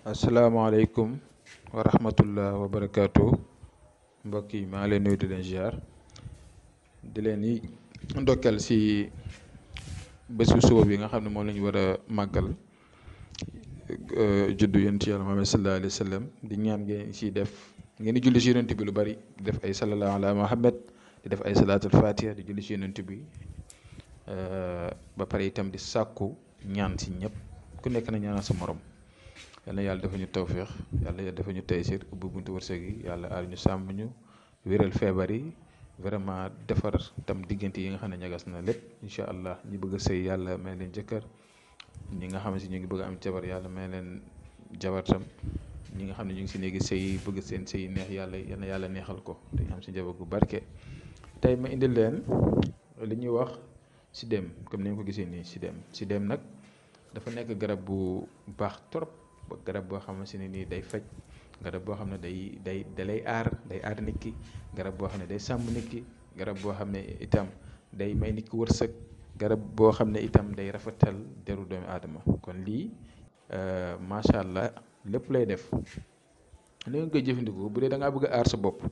asalaamaaleykum wa rahmatullah wa barakaatu mbokk yi maa ngi leen nuyu di leen ziar di leen yi ndokkal si bésu suba bi nga xam ne moom la ñu war a màggal juddu yonent yàlla Muhammad sallallahu alayhi wa sallam di ñaan ngeen si def ngeen di julli si yonent bi lu bari di def ay sallallahu ala Muhammad di def ay salaatul fatiha di julli si yonent bi ba pare itam di sàkku ñaan si ñëpp ku nekk na ñaanal sa morom. yàlla na yàlla dafa ñu tawféex yàlla dafa ñu taysir ubbi buntu wërsëg yi yàlla aar ñu sàmm ñu wéral feebar yi vraiment defar tam diggante yi nga xam ne ñagas na lépp incha allah ñi bëgg a sëy yàlla may leen jëkkër ñi nga xam ne si ñu ngi bëgg a am jabar yàlla may leen jabar tam ñi nga xam ne ñu ngi si néegi sëy bëgg seen sëy neex yàlla yal na yàlla neexal ko dañu am si jabar gu barke. tey ma indil leen li ñuy wax sidéem comme ni nga ko gisee nii sidéem nag dafa nekk garab bu baax trop. garab boo xam ne nii day faj garab boo xam ne dalay aar nit ki garab boo xam ne day sàmm nit ki garab boo xam ne itam day may nit ki wërsëg garab boo xam ne itam day rafetal deru doomu aadama kon lii macha allah lépp lay def ni nga koy jëfandikoo bu dee da ngaa bëgg a aar sa bopp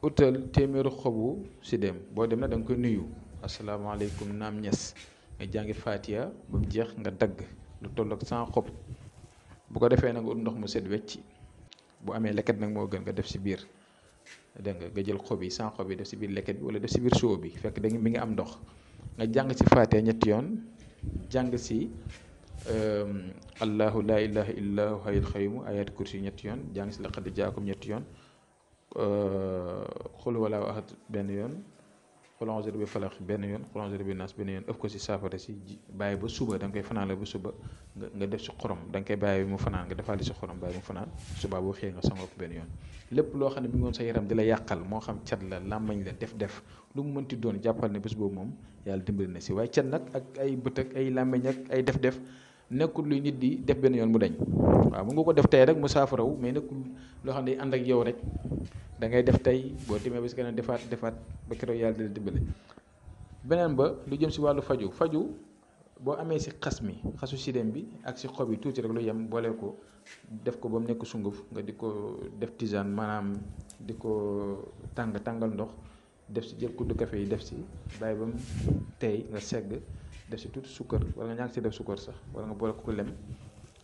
utal téeméeru xobu sidéem boo dem na da nga koy nuyu asalaamaaleykum naam ñes nga jàngi Fatiha ba mu jeex nga dagg lu toll ak 100 xob. bu ko defee nag nga ut ndox mu set wecc bu amee leket nag moo gën nga def si biir dégg nga jël xob yi 100 xob yi def si biir leket bi wala def si biir soo bi fekk da mi ngi am ndox nga jàng si Faatiha ñetti yoon jàng si allahu laa ilaha illa huwa hayyul qayyum ayat kursi ñetti yoon jàng si laqad jaakum ñetti yoon xul walaahu ahad benn yoon xul a'uuzu bi falaq benn yoon xul a'uuzu bi naas benn yoon ëpp ko si saafara si bàyyi ba suba da nga koy fanaanal ba suba nga def si xorom da nga koy bàyyi mu fanaan nga defaale si xorom bàyyi mu fanaan suba boo xëyee nga sangoo ko benn yoon lépp loo xam ne mi ngi woon sa yaram di la yàqal moo xam cat la làmmañ la def lu mu mënti doon jàppal ne bés boobu moom yàlla dimbali na si waaye cat nag ak ay bët ak ay làmmañ ak ay def nekkul luy nit di def benn yoon mu dañ waaw mu nga ko def tey rek mu saafarawu mais nekkul loo xam ne day ànd ak yow rek da ngay def tey boo demee ba si kanam defaat ba keroog yàlla dina dimbali. beneen ba lu jëm si wàllu faju boo amee si xasu sidéem bi ak si xob yi tuuti rek lu yem boole ko def ko ba mu nekk sunguf nga di ko def tisane maanaam di ko tàngal ndox def si jël kuddu café yi def si bàyyi ba mu tey nga segg def si tuuti sukkar wala nga ñàkk si def sukkar sax wala nga boole ko lem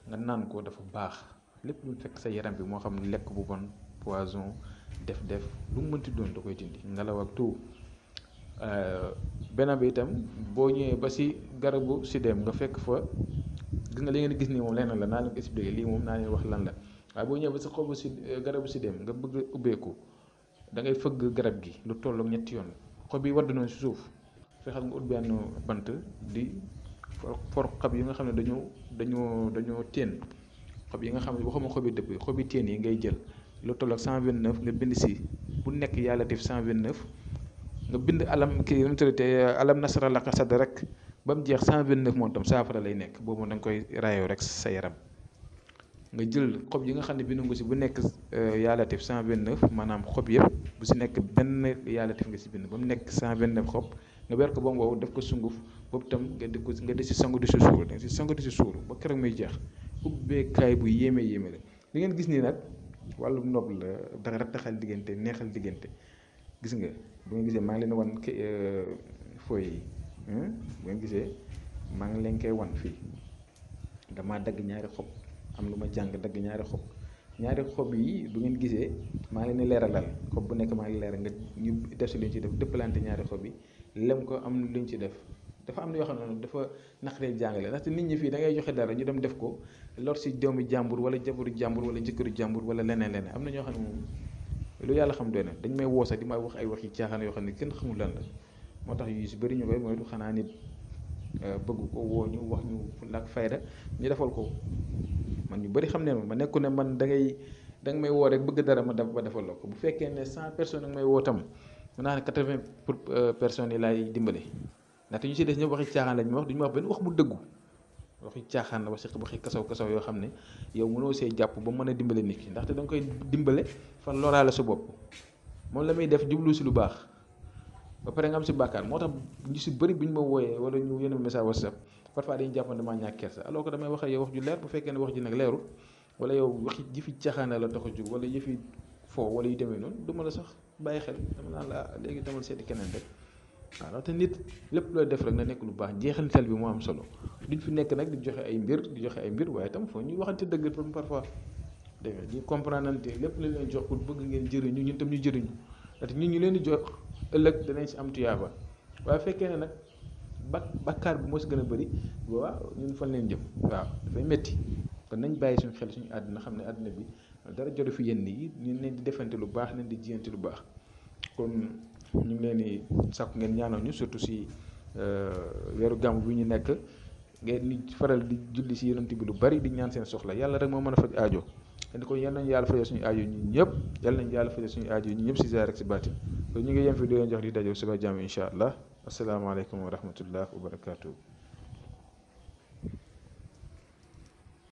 nga naan ko dafa baax lépp lu fekk sa yaram bi moo xam lekk bu bon poison def lu mu mënti doon da koy dindi ngelaw ak tout. beneen bi itam boo ñëwee ba si garabu sidéem nga fekk fa gis nga li ngeen gis nii moom leneen la naa leen ko expliqué lii moom naa leen wax lan la waaye boo ñëwee ba si xobu garabu sidéem nga bëgg ubbeeku da ngay fëgg garab gi lu toll ak ñetti yoon xob yi wadd noonu si suuf fexeel nga ut benn bant di for xob yi nga xam ne dañoo teen xob yi nga xam ne waxuma xob yi dëpp xob yi teen yi ngay jël lu toll ak 129 nga bind si bu nekk yàlla def 129 nga bind alam nasara laka sadrak ba mu jeex 129 moom tam saafara lay nekk boobu da nga koy raayoo rek sa yaram nga jël xob yi nga xam ne bindu nga si bu nekk yàlla def 129 maanaam xob yëpp bu si nekk benn yàlla def nga si bind ba mu nekk 129 xob nga ber ko ba mu wow def ko sunguf boobu tam nga di si sangu di si suur da nga si sangu di si suur ba keroog muy jeex ubbeekaay bu yéeme la li ngeen gis nii nag wàllu nopp la dara rattaxal diggante neexal diggante gis nga bu ngeen gisee maa ngi leen wan fooy yi bu ngeen gisee maa ngi leen koy wan fii damaa dagg ñaari xob am lu ma jàng dagg ñaari xob yi bu ngeen gisee maa ngi leen leeralal xob bu nekk maa ngi leeral nga ñu def si lu ñu ci def dëppalante ñaari xob yi lem ko am lu ñu ci def dafa am na yoo xam ne dafa naqaree jàngale ndaxte nit ñi fii da ngay joxe dara ñu dem def ko lor si doomu jàmbur wala jabaru jàmbur wala jëkkëru jàmbur wala leneen am na ñoo xam ne moom lu yàlla xam doy na dañ may woo sax di ma wax ay wax yi caaxaan yoo xam ne kenn xamul lan la moo tax yu si bëri ñu koy moytu xanaa nit bëgg ko woo ñu wax ñu fulla ak fayda ñu defal ko man ñu bëri xam ne ma nekku ne man da nga may woo rek bëgg dara ma defal la ko bu fekkee ne 100 personnes ak may woo tam mën naa ne 80 personnes yi laay dimbale ndaxte ñu si des ñëpp waxi caaxaan lañ ma wax duñu ma wax benn wax bu dëggu waxi caaxaan la waxi kasaw yoo xam ne yow mënoo see jàpp ba mën a dimbale nit ki ndaxte da nga koy dimbale fan loraale sa bopp moom la muy def jublu si lu baax ba pare nga am si bàkkaar moo tax ñu si bëri bu ñu ma wooyee wala ñu yónnee message WhatsApp parfois dañuy jàpp ne damaa ñàkk kersa alors que damay wax ak yow wax ju leer bu fekkee ne wax ji nag leerul wala yow waxi jëfi caaxaana la tax a jóg wala yëfi foo wala yu demee noonu du ma la sax bàyyi xel dama naan la léegi demal seeti keneen rek waaw te nit lépp looy def rek na nekk lu baax jeexantal bi moo am solo duñ fi nekk nag di joxe ay mbir waaye itam foo ñuy waxante dëgg parfois dégg nga ñu comprendre nante lépp lañ leen jox pour bëgg ngeen jëriñu ñun tam ñu jëriñu ndaxte ñun ñu leen di jox ëllëg danañ si am tuyaaba waaye fekkee ne nag bakkaar bi moo si gën a bëri waaw ñun fan leen jëm waaw dafay métti kon nañ bàyyi suñu xel suñu àdduna xam ne àdduna bi dara jotu fi yenn yi ñu leen di defante lu baax leen di jiyante lu baax kon ñu ngi leen di sàkku ngeen ñaanal ñu surtout si weeru gàmm bi ñu nekk ngeen di faral di julli si yonent bi lu bari di ñaan seen soxla yàlla rek moo mën a faj aajo te kon yal nañu yàlla fajal suñu aajo ñun ñëpp yal nañu yàlla fajal suñu aajo ñun ñëpp si zaahir rek si baatin kon ñu ngi yem fi di leen jox di daje suba jàmm incha allah asalaamaaleykum wa rahmatullah wa barakaatu.